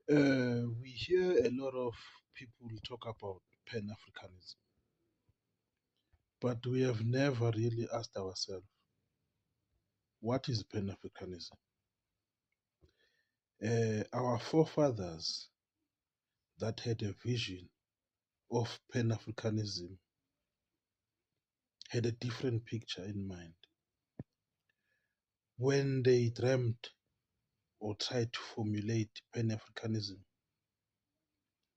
We hear a lot of people talk about Pan Africanism, but we have never really asked ourselves, what is Pan Africanism? Our forefathers that had a vision of Pan Africanism had a different picture in mind. When they dreamt or tried to formulate Pan Africanism,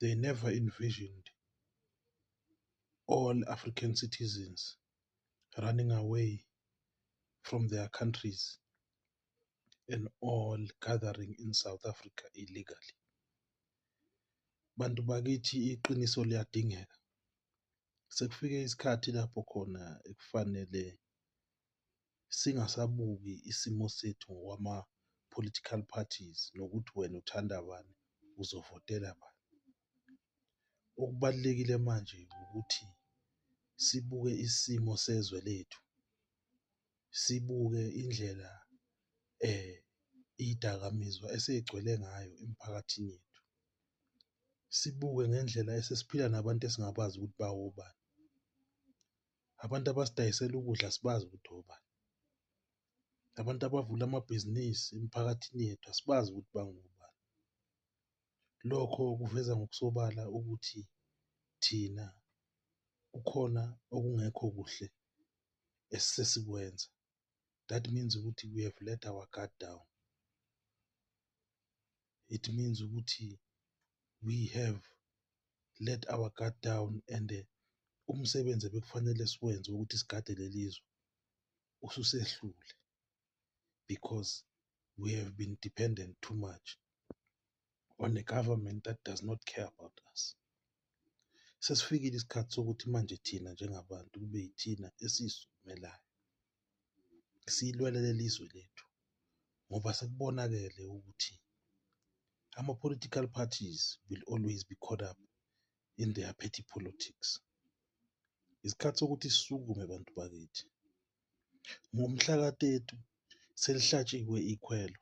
they never envisioned all African citizens running away from their countries and all gathering in South Africa illegally. Bantu bakithi iqiniso liyadingeka. Sekufike isikhathi lapho khona ekufanele singasabuki isimo sethu ngokwama-political parties nokuthi wena uthanda bani, uzovotela bani. Okubalulekile manje ukuthi sibuke isimo sezwe lethu, sibuke indlela iyidakamizwa eseyigcwele ngayo emphakathini yethu, sibuke ngendlela esesiphila nabantu esingabazi ukuthi bawobani. Abantu abasidayisela ukudla sibazi ukuthi obani. Abantu abavula amabhizinisi emphakathini yethu asibazi ukuthi bangobani. Lokho kuveza ngokusobala ukuthi thina kukhona okungekho kuhle esisesikwenza. That means ukuthi we have let our guard down. It means ukuthi we have let our guard down and umsebenzi ebekufanele siwenze ukuthi sigade lelizwe ususehlule, because we have been dependent too much on a government that does not care about us. Sesifikile isikhathi sokuthi manje thina njengabantu kube yithina esiyisukumelayo, siyilwele lelizwe lethu, ngoba sekubonakele ukuthi ama-political parties will always be caught up in their petty politics. Isikhathi sokuthi sisukume bantu bakithi. Ngomhla ka-30 selihlatshiwe ikhwelo.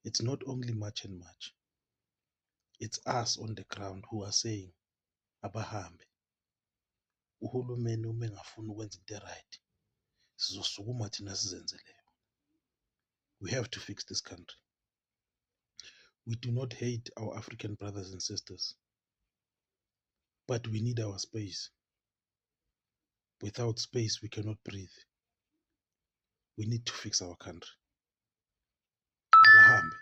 It's not only March and March. It's us on the ground who are saying abahambe. Uhulumeni uma engafuni ukwenza into right, sizosukuma thina sizenzele. We have to fix this country. We do not hate our African brothers and sisters, but we need our space. Without space, we cannot breathe. We need to fix our country. Abahambe.